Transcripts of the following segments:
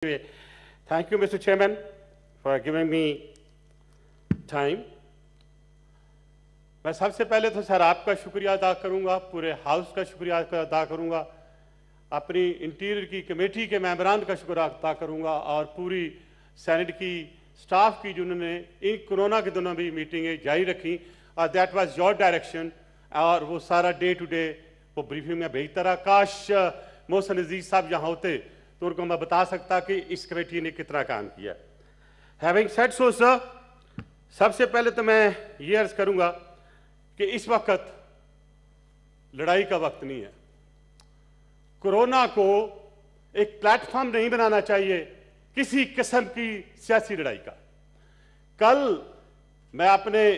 Thank you, Mr. Chairman, for giving me time. मैं सबसे पहले तो सर आपका शुक्रिया अदा करूंगा, पूरे हाउस का शुक्रिया अदा करूंगा, अपनी इंटीरियर की कमेटी के मेंबरान का शुक्रिया अदा करूंगा और पूरी सेनेट की स्टाफ की जिन्होंने इन कोरोना के दिनों भी मीटिंगें जारी रखी और दैट वाज योर डायरेक्शन और वो सारा डे टू डे वो ब्रीफिंग में भेजता रहा। काश मोहसिन अजीज साहब यहाँ होते तो उनको मैं बता सकता कि इस कमेटी ने कितना काम किया। हैविंग सेड सो सर, सबसे पहले तो मैं ये अर्ज करूंगा कि इस वक्त लड़ाई का वक्त नहीं है। कोरोना को एक प्लेटफॉर्म नहीं बनाना चाहिए किसी किस्म की सियासी लड़ाई का। कल मैं अपने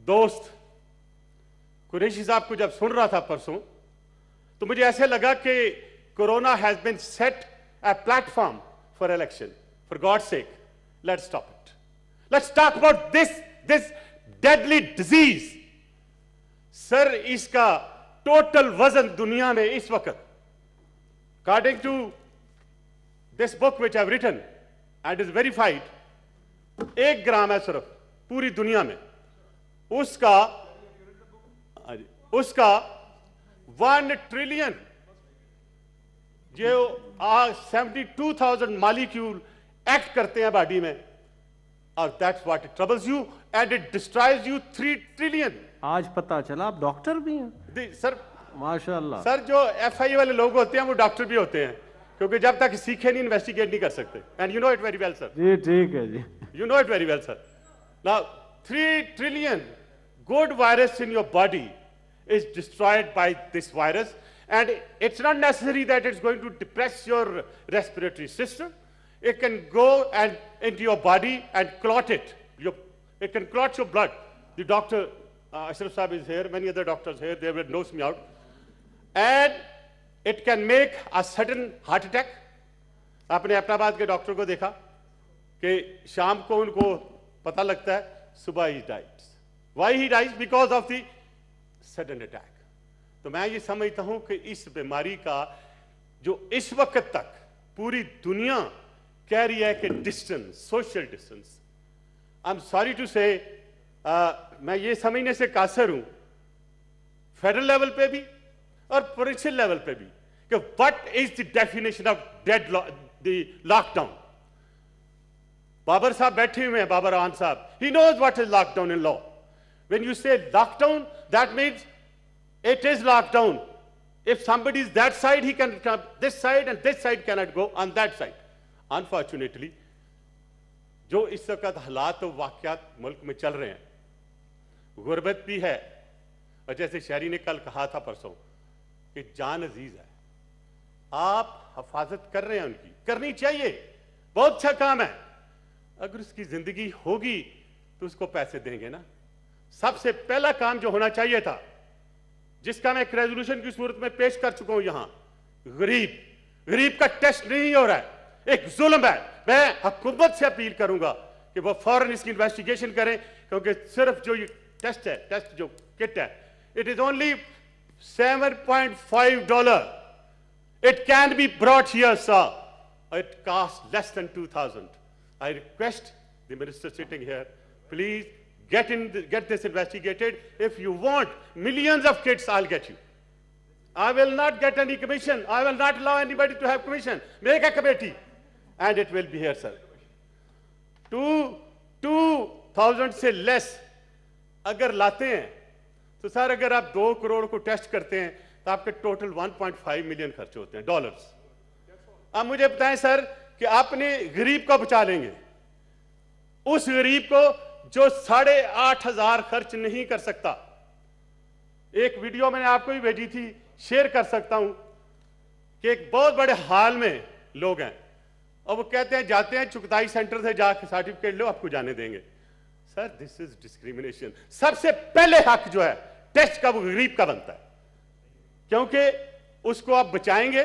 दोस्त कुरैशी साहब को जब सुन रहा था परसों, तो मुझे ऐसे लगा कि corona has been set a platform for election. For God's sake, let's stop it. Let's talk about this deadly disease. Sir, इसका total वजन दुनिया में इस वक्त, according to this book which I've written and is verified, 1 ग्राम है सिर्फ पूरी दुनिया में। उसका 1 ट्रिलियन जो 72,000 मॉलिक्यूल एक्ट करते हैं बॉडी में और that's what it troubles you and it destroys you 3 trillion. आज पता चला आप डॉक्टर भी हैं सर। माशाल्लाह सर, जो एफआई वाले लोग होते हैं वो डॉक्टर भी होते हैं, क्योंकि जब तक सीखे नहीं इन्वेस्टिगेट नहीं कर सकते। And you know it very well sir. जी ठीक है जी, you know it very well sir. Now 3 trillion good virus in your body is destroyed by this virus, and it's not necessary that it's going to depress your respiratory system. It can go and into your body and clot it. It can clot your blood. The doctor Ashraf Saab is here, many other doctors here, they will nose me out, and it can make a sudden heart attack. आपने अहमदाबाद के doctor को देखा कि शाम को उनको पता लगता है, सुबह ही dies. Why he dies? Because of the sudden attack. तो मैं ये समझता हूं कि इस बीमारी का जो इस वक्त तक पूरी दुनिया कह रही है कि distance, social distance, I am sorry to say, मैं ये समझने से कासर हूं फेडरल लेवल पे भी और प्रोविंशियल लेवल पे भी कि what is the definition of the lockdown. Babar sahab बैठे हुए हैं, Babar Awan sahab, he knows what is lockdown in law. When you say lockdown, that means it is lockdown. If somebody is that side, he can come this side, and this side cannot go on that side. Unfortunately, जो इस वक्त हालात और वाक़यात मुल्क में चल रहे हैं, गुर्बत भी है, और जैसे शहरी ने कल कहा था परसों कि जान अजीज है, आप हिफाजत कर रहे हैं, उनकी करनी चाहिए, बहुत अच्छा काम है। अगर उसकी जिंदगी होगी तो उसको पैसे देंगे ना। सबसे पहला काम जो होना चाहिए था, जिसका मैं एक रेजोल्यूशन की सूरत में पेश कर चुका हूं यहां, गरीब का टेस्ट नहीं हो रहा है, एक जुल्म है। मैं हुकूमत से अपील करूंगा कि वो फौरन इसकी इन्वेस्टिगेशन करें, क्योंकि सिर्फ जो ये टेस्ट जो किट है, it is only $7.5। It can be brought here sir, it cost less than 2,000। I request the minister sitting here, please get this investigated. If you want millions of kits, I'll get you. I will not get any commission. I will not allow anybody to have commission. Make a committee and it will be here, sir. 2,000 से less अगर लाते हैं तो sir, अगर आप 2 करोड़ को test करते हैं तो आपके टोटल 1.5 मिलियन खर्च होते हैं डॉलर्स। अब मुझे बताएं सर कि आपने गरीब को बचा लेंगे, उस गरीब को जो 8,500 खर्च नहीं कर सकता। एक वीडियो मैंने आपको भी भेजी थी, शेयर कर सकता हूं, कि एक बहुत बड़े हाल में लोग हैं और वो कहते हैं, जाते हैं चुगताई सेंटर से जाके सर्टिफिकेट लो, आपको जाने देंगे। Sir, this is discrimination. सबसे पहले हक जो है टेस्ट का वो गरीब का बनता है, क्योंकि उसको आप बचाएंगे,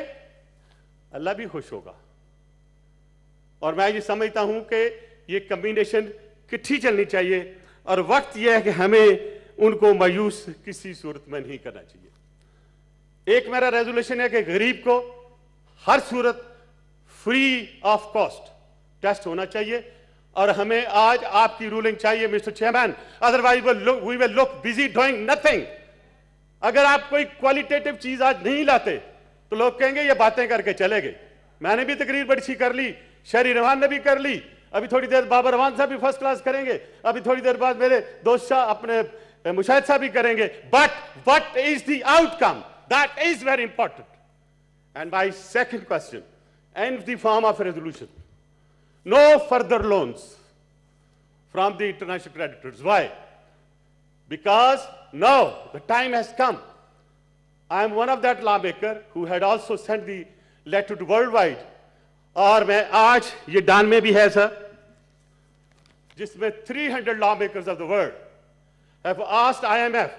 अल्लाह भी खुश होगा। और मैं ये समझता हूं कि ये कॉम्बिनेशन किट्ठी चलनी चाहिए और वक्त यह है कि हमें उनको मायूस किसी सूरत में नहीं करना चाहिए। एक मेरा रेजोल्यूशन है कि गरीब को हर सूरत फ्री ऑफ कॉस्ट टेस्ट होना चाहिए, और हमें आज आपकी रूलिंग चाहिए mister chairman, otherwise we will look busy doing nothing. अगर आप कोई क्वालिटेटिव चीज आज नहीं लाते तो लोग कहेंगे ये बातें करके चले गए। मैंने भी तकरीर बड़ी सी कर ली, शहरी रवान ने भी कर ली, अभी थोड़ी देर बाबर रवान साहब भी फर्स्ट क्लास करेंगे, अभी थोड़ी देर बाद मेरे दोस्त शाह अपने मुशाहिद साहब भी करेंगे। But what is the outcome, that is very important. And my second question in the form of a resolution, no further loans from the international creditors. Why? Because now the time has come. I am one of that lawmaker who had also sent the letter to worldwide, और मैं आज ये डान में भी है sir, जिसमें 300 lawmakers of the world have asked IMF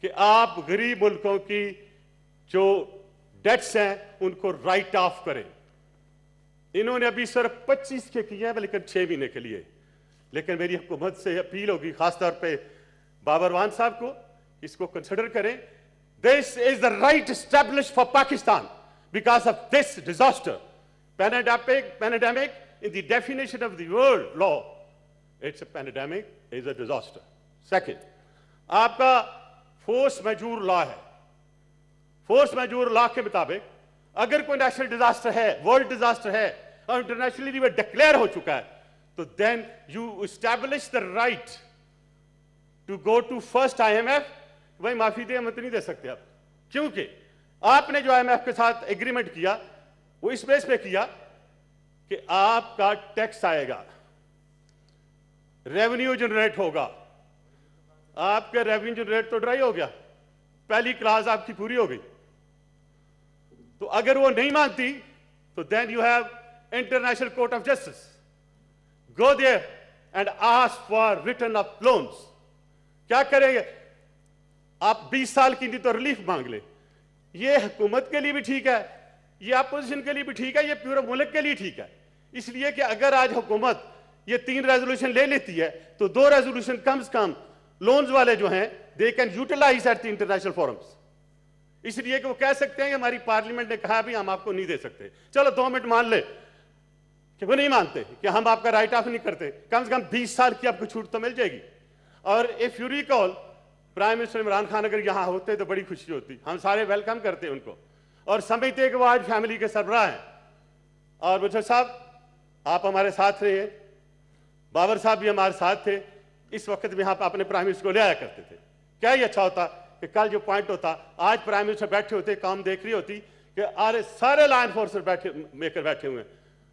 कि आप गरीब मुल्कों की जो डेट्स हैं उनको राइट ऑफ करें। इन्होंने अभी सिर्फ 25 के किए हैं, लेकिन 6 महीने के लिए। लेकिन मेरी हुकूमत से अपील होगी, खासतौर पे बाबर रवान साहब को, इसको कंसिडर करें। This is the right established for Pakistan because of this disaster, pandemic in the definition of the world law, it's a pandemic, is a disaster. Second, आपका फोर्स मैजूर लॉ है। फोर्स मैजूर लॉ के मुताबिक अगर कोई national disaster है, world disaster है और internationally वो डिक्लेयर हो चुका है, तो then you establish the right to go to first IMF। वही माफी दे मत नहीं दे सकते आप, क्योंकि आपने जो IMF के साथ एग्रीमेंट किया वो इस बेस पे किया कि आपका टैक्स आएगा, रेवेन्यू जनरेट होगा। आपका रेवेन्यू जनरेट तो ड्राई हो गया, पहली क्लास आपकी पूरी हो गई। तो अगर वो नहीं मानती तो then you have international court of justice, go there and ask for return of loans. क्या करेंगे आप? 20 साल की नहीं तो रिलीफ मांग ले। ये हुकूमत के लिए भी ठीक है, ये अपोजिशन के लिए भी ठीक है, ये पूरे मुल्क के लिए ठीक है। इसलिए कि अगर आज हुकूमत ये 3 रेजोल्यूशन ले लेती है तो 2 रेजोल्यूशन कम से कम लोन्स वाले जो हैं they can utilise at the international forums. इसलिए कि वो कह सकते हैं कि हमारी पार्लियामेंट ने कहा भी हम आपको नहीं दे सकते। चलो 2 मिनट मान ले कि वो नहीं मानते कि हम आपका राइट ऑफ नहीं करते, कम से कम 20 साल की आपको छूट तो मिल जाएगी। और if you recall, prime minister Imran Khan अगर यहां होते तो बड़ी खुशी होती, हम सारे वेलकम करते उनको और समझते कि वो आज फैमिली के सरबराह हैं। और मुझे साहब आप हमारे साथ रहे, बाबर साहब भी हमारे साथ थे, इस वक्त भी आप अपने प्राइम मिनिस्टर को ले आया करते थे। क्या ही अच्छा होता कि कल जो पॉइंट होता, आज प्राइम मिनिस्टर बैठे होते, काम देख रही होती कि अरे सारे लॉ एनफोर्सर मेकर बैठे हुए हैं,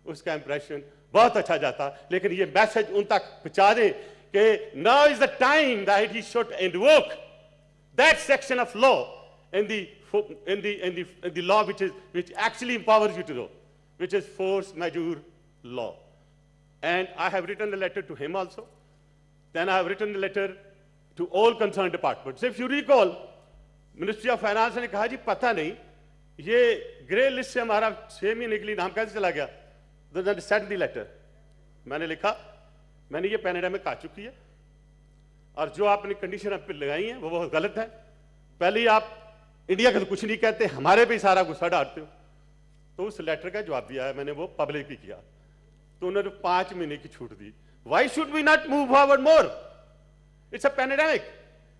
उसका इंप्रेशन बहुत अच्छा जाता। लेकिन ये मैसेज उन तक पहुंचा दें कि now is the time that he should invoke that section of law in the law which actually empowers you to do, which is force majeure law. And I have written a letter to him also. Then I have written a letter to all concerned departments. If you recall, Ministry of Finance ने कहा जी पता नहीं ये grey list से हमारा 6 महीने के लिए नाम कैसे चला गया। Then send the letter. मैंने लिखा, मैंने ये पैंडेमिक आ चुकी है और जो आपने कंडीशन आप पे लगाई है वो बहुत गलत है। पहले ही आप इंडिया का तो कुछ नहीं कहते, हमारे पे सारा गुस्सा डालते हो। तो उस लेटर का जवाब दिया है मैंने, वो पब्लिक भी किया, तो उन्होंने 5 महीने की छूट दी। Why should we not move forward more? It's a pandemic.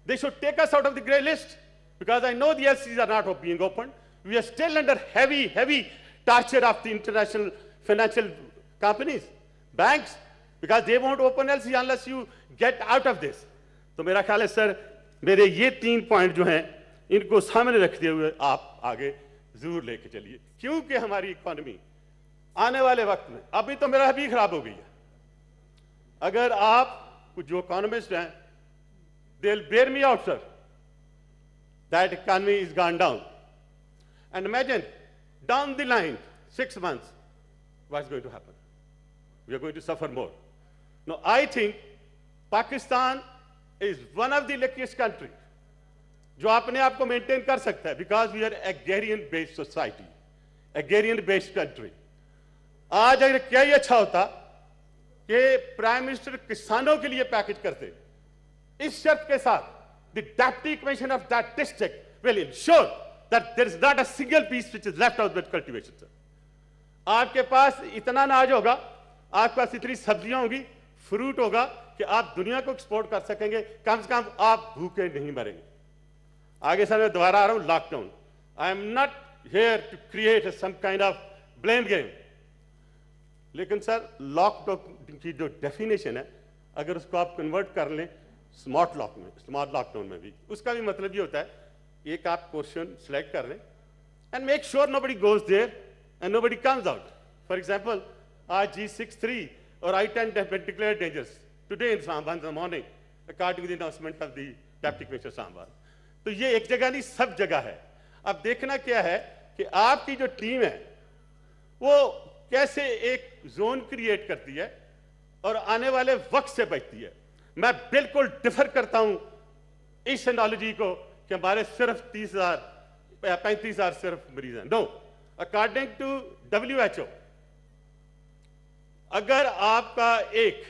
They should take us out of the grey list because I know the LCs are not being opened. We are still under heavy torture of the international financial companies, banks, because they won't open LC unless you get out of this. तो मेरा ख्याल है sir, मेरे ये 3 point जो हैं इनको सामने रखते हुए आप आगे जरूर लेके चलिए, क्योंकि हमारी इकोनॉमी आने वाले वक्त में, अभी तो मेरा भी खराब हो गई है। अगर आप कुछ जो इकोनॉमिस्ट हैं, they'll bear me out, sir, that economy is gone down. And imagine down the line 6 months what's going to happen. We are going to suffer more. Now I think Pakistan is one of the luckiest countries जो अपने आप को maintain कर सकता है, because we are agrarian based society, agrarian based country. आज अगर क्या ही अच्छा होता कि प्राइम मिनिस्टर किसानों के लिए पैकेज करते, इस शर्त के साथ, the deputy commissioner of that district will ensure that there is not a single piece which is left out with cultivation. Sir, आपके पास इतना अनाज होगा, आपके पास इतनी सब्जियां होगी, फ्रूट होगा कि आप दुनिया को एक्सपोर्ट कर सकेंगे। कम से कम आप भूखे नहीं मरेंगे। आगे सर मैं दोबारा आ रहा हूं, lockdown. I am not here to create some kind of blame game, लेकिन सर लॉकडाउन की जो डेफिनेशन है, अगर उसको आप कन्वर्ट कर लें स्मार्ट लॉकडाउन में भी, उसका भी मतलब ये होता है, एक आप पोर्शन सेलेक्ट कर लें and make sure nobody goes there and nobody comes out. For example, आज G63 और I-10 have been declared dangerous today in Islamabad in the morning, according to the announcement of the Deputy Commissioner Islamabad. तो ये एक जगह नहीं, सब जगह है। अब देखना क्या है कि आपकी जो टीम है वो कैसे एक जोन क्रिएट करती है और आने वाले वक्त से बचती है। मैं बिल्कुल डिफर करता हूं इस एनालॉजी को कि हमारे सिर्फ 35,000 सिर्फ मरीज हैं। नो, अकॉर्डिंग टू WHO, अगर आपका एक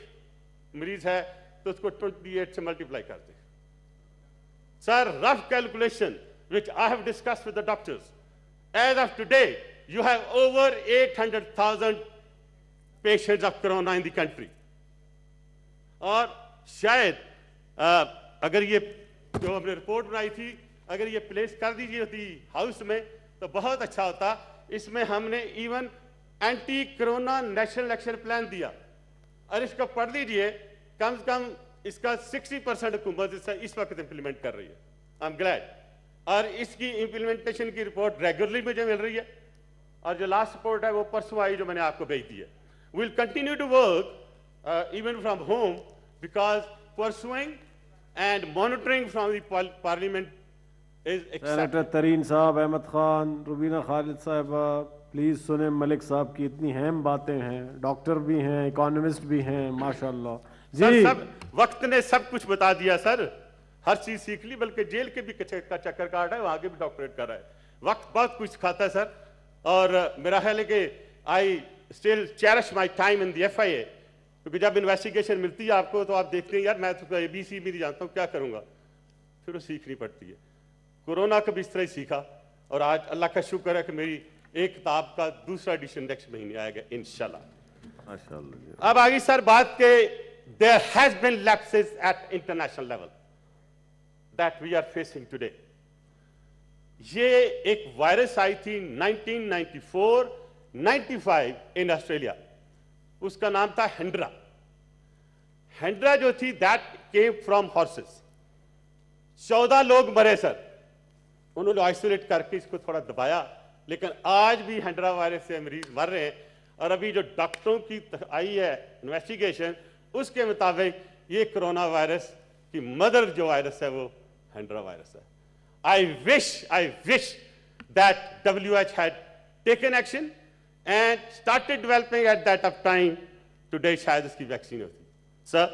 मरीज है तो उसको 28 से मल्टीप्लाई करते हैं। Sir, rough calculation which I have discussed with the doctors, as of today you have over 800,000 patients of corona in the country. और शायद अगर ये जो हमने रिपोर्ट बनाई थी, अगर ये प्लेस कर दीजिए होती हाउस में तो बहुत अच्छा होता। इसमें हमने even anti corona national action plan दिया, और इसको पढ़ लीजिए, कम से कम इसका 60% हुकूमत इस वक्त इंप्लीमेंट कर रही है। I am glad. और इसकी इंप्लीमेंटेशन की रिपोर्ट रेगुलरली मुझे मिल रही है, और जो लास्ट रिपोर्ट है वो परसों आई जो मैंने आपको भेज दी है। Will continue to work even from home because pursuing and monitoring from the parliament is senator Tareen sahab, Ahmad Khan, Rubina Khalid साहिबा, प्लीज सुने मलिक साहब की इतनी अहम बातें हैं। डॉक्टर भी हैं, इकोनॉमिस्ट भी हैं, माशाल्लाह जी। सब वक्त ने सब कुछ बता दिया सर, हर चीज सीख ली, बल्कि जेल के भी चक्कर काट है, वहां के भी डॉक्टरेट कर रहा है। वक्त बहुत कुछ खाता है सर, और मेरा ख्याल है कि I still cherish my time in the FIA, क्योंकि जब इन्वेस्टिगेशन मिलती है आपको तो आप देखते हैं यार मैं तो ABC भी नहीं जानता हूँ, क्या करूंगा, फिर वो सीखनी पड़ती है। कोरोना का भी इस तरह ही सीखा, और आज अल्लाह का शुक्र है कि मेरी एक किताब का दूसरा एडिशन नेक्स्ट महीने आएगा इंशाल्लाह। माशाल्लाह। अब आगे सर बात के, there has been lapses at international level that we are facing today. ये एक वायरस आई थी 1994-95 इन ऑस्ट्रेलिया, उसका नाम था हेंड्रा। हेंड्रा जो थी दैट केम फ्रॉम हॉर्सेस। 14 लोग मरे सर, उन्होंने आइसोलेट करके इसको थोड़ा दबाया, लेकिन आज भी हेंड्रा वायरस से मरीज मर रहे हैं। और अभी जो डॉक्टरों की आई है इन्वेस्टिगेशन, उसके मुताबिक ये कोरोना वायरस की मदर जो वायरस है वो हेंड्रा वायरस है। I wish that WH had taken action and started developing at that of time. Today शायद इसकी वैक्सीन होती। सर,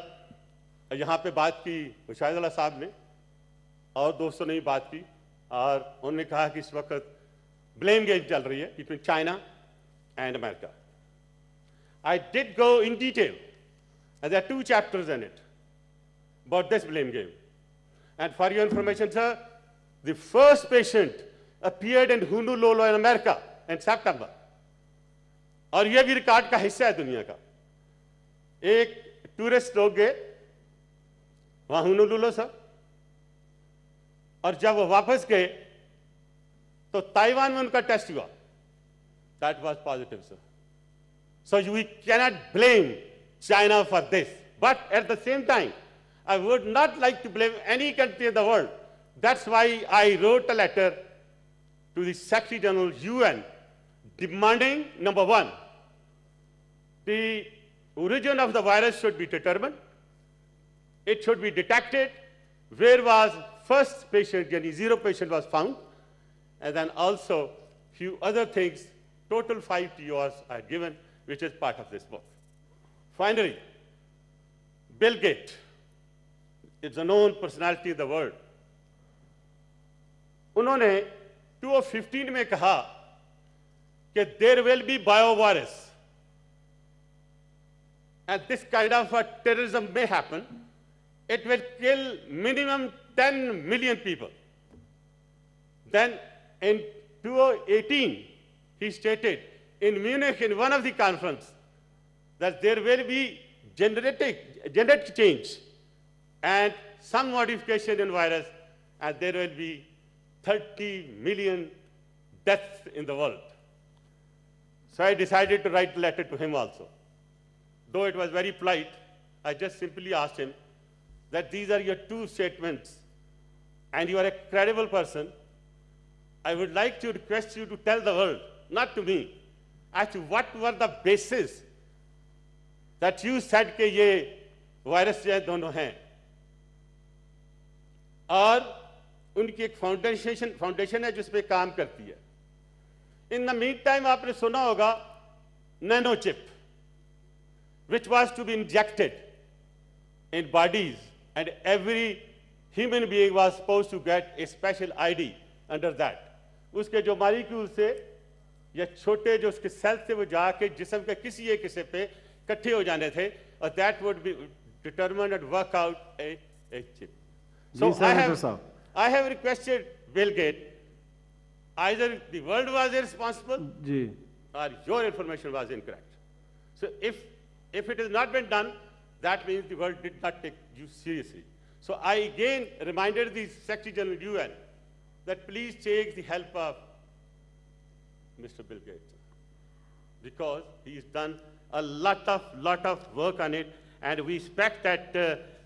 यहाँ पे बात की मुशाहिद अल्लाह साहब ने, और दोस्तों ने भी बात की, और उन्होंने कहा कि इस वक्त ब्लेम गेम चल रही है between China and America. I did go in detail, and there are 2 chapters in it about this blame game. And for your information, sir, the first patient appeared in Honolulu in America in September. और यह भी record का हिस्सा है दुनिया का। एक tourist लोग गए वहां होनोलुलु सर, और जब वो वापस गए तो ताइवान में उनका टेस्ट हुआ, that was positive sir. So we cannot blame China for this, but at the same time, I would not like to blame any country in the world. That's why I wrote a letter to the Secretary General UN demanding, number 1, the origin of the virus should be determined. It should be detected. Where was first patient, yani 0 patient was found, and then also few other things. Total 5 TORs are given, which is part of this book. Finally, Bill Gates is a known personality in the world. उन्होंने 2015 में कहा कि there will be biovirus, and this kind of a terrorism may happen. It will kill minimum 10 million people. Then in 2018, he stated in Munich in one of the conference that there will be genetic change and some modification in virus, and there will be 30 million deaths in the world. So I decided to write a letter to him also. Though it was very polite, I just simply asked him that these are your two statements, and you are a credible person. I would like to request you to tell the world, not to me, as to what were the basis that you said कि ये virus जो है दोनों हैं, और उनकी एक foundation है जिस पे काम करती है. In the meantime, आपने सुना होगा nano chip, which was to be injected in bodies, and every human being was supposed to get a special ID under that. उसके जो मॉलिक्यूल से या छोटे जो उसके सेल से वो जाके जिस्म के किसी एक हिस्से पे इकट्ठे हो जाने थे, और that would be determined and work out a chip. So I have requested Bill Gates, either the world was irresponsible or your information was incorrect. So if it has not been done, that means the world did not take you seriously. So I again reminded the Secretary General of UN that please take the help of Mr. Bill Gates, because he has done a lot of work on it, and we expect that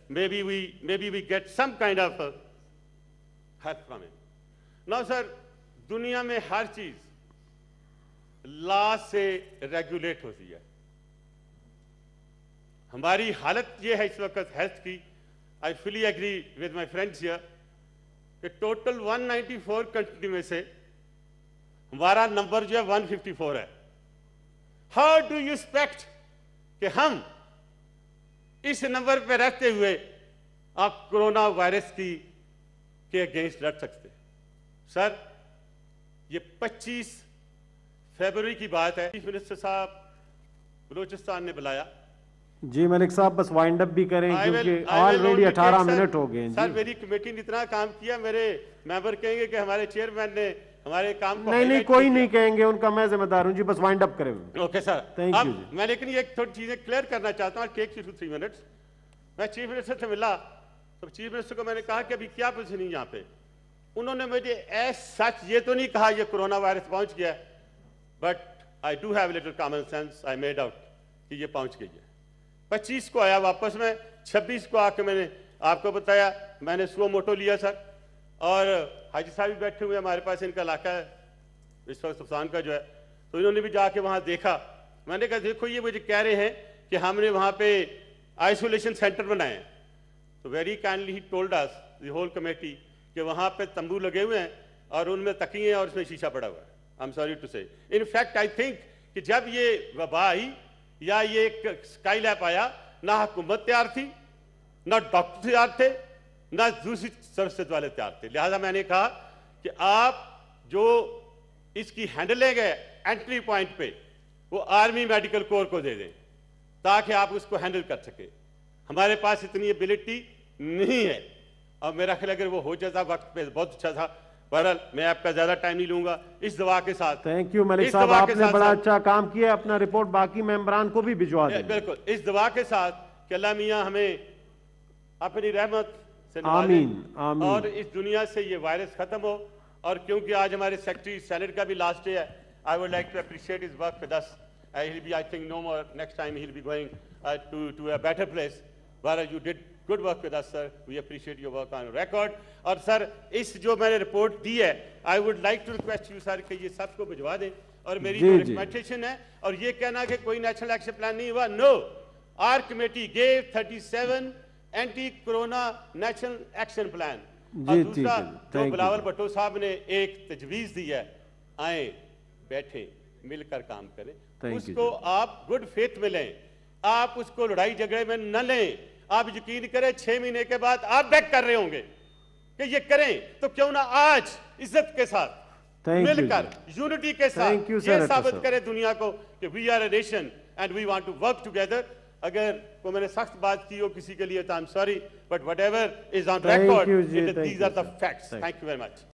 maybe we get some kind of help from him. Now, sir, दुनिया में हर चीज law से regulate होती है. हमारी हालत ये है इस वक्त हेल्थ की. I fully agree with my friends here कि टोटल 194 कंट्री में से हमारा नंबर जो है 154 है. हाउ डू यू एक्सपेक्ट कि हम इस नंबर पे रहते हुए आप कोरोना वायरस के अगेंस्ट लड़ सकते? सर, ये 25 फरवरी की बात है. चीफ मिनिस्टर साहब बलूचिस्तान ने बुलाया. जी मलिक साहब, बस वाइंड अप भी करें क्योंकि ऑलरेडी 18 मिनट हो गए. सर, मेरी कमेटी ने इतना काम किया, मेरे मेंबर कहेंगे कि हमारे चेयरमैन ने हमारे काम को नहीं कोई नहीं कहेंगे, उनका मैं जिम्मेदार हूं जी. बस वाइंड अप करें. Okay sir, thank you. मैं लेकिन ये थोड़ी चीजें क्लियर करना चाहता हूँ. Take 2 to 3 minutes. मैं चीफ मिनिस्टर से मिला तो चीफ मिनिस्टर को मैंने कहा कि अभी क्या पोजीशन है यहाँ पे. उन्होंने मुझे सच ये तो नहीं कहा ये कोरोना वायरस पहुंच गया, but I do have little common sense. I made out कि ये पहुंच गई है. 25 को आया वापस में, 26 को आके मैंने आपको बताया. मैंने सुओ मोटो लिया सर, और हाजी साहब भी बैठे हुए हमारे पास, इनका इलाका है इस वक्त सुल्तान का जो है, तो इन्होंने भी जाके वहाँ देखा. मैंने कहा देखो ये मुझे कह रहे हैं कि हमने वहाँ पे आइसोलेशन सेंटर बनाए. तो very kindly he told us the whole committee कि वहाँ पे तंबू लगे हुए हैं और उनमें तकिए हैं और उसमें शीशा पड़ा हुआ है. आई एम सॉरी टू से. इन फैक्ट आई थिंक कि जब ये वबा आई या ये स्काई लैब आया, ना हुकूमत तैयार थी, ना डॉक्टर तैयार थे, ना दूसरी सर्विसेज वाले तैयार थे. लिहाजा मैंने कहा कि आप जो इसकी हैंडलिंग है एंट्री पॉइंट पे, वो आर्मी मेडिकल कोर को दे दें ताकि आप उसको हैंडल कर सके. हमारे पास इतनी एबिलिटी नहीं है, और मेरा ख्याल अगर वो हो जाता वक्त पे बहुत अच्छा था. बहरहाल मैं आपका ज्यादा टाइम नहीं लूंगा. इस दवा के साथ थैंक यू मलिक साहब, आपने बड़ा अच्छा काम किया. अपना रिपोर्ट बाकी मेंबरान को भी भिजवा दें. बिल्कुल. इस दवा के साथ कि अल्लाह मियां हमें अपनी रहमत से आमीन आमीन, और इस दुनिया से ये वायरस खत्म हो. और क्योंकि आज हमारे सेक्रेटरी सेनेट का भी लास्ट डे है, I would like to appreciate his work with us. He'll be, I think, no more. Next time he'll be going to a better place. Whereas you did good work with us, sir. We appreciate your work on record. और sir, इस जो मैंने report दी है, I would like to request you, sir, कि ये सबको भिजवा दें. और मेरी जो रिकमेंडेशन है, और ये कहना कि कोई नेशनल एक्शन प्लान नहीं हुआ, no. Our committee gave 37 anti-corona national action plan. और दूसरा जो बिलावल भुट्टो साहब ने एक तजवीज दी है, आए बैठे मिलकर काम करें. उसको आप गुड फेथ में लें, आप उसको लड़ाई झगड़े में न लें. आप यकीन करें 6 महीने के बाद आप बैक कर रहे होंगे कि ये करें, तो क्यों ना आज इज्जत के साथ मिलकर यूनिटी के साथ ये साबित करें दुनिया को कि we are a nation and we want to work together. अगर कोई मैंने सख्त बात की हो किसी के लिए तो I am sorry, but whatever is on record, these are the facts. Thank you very much.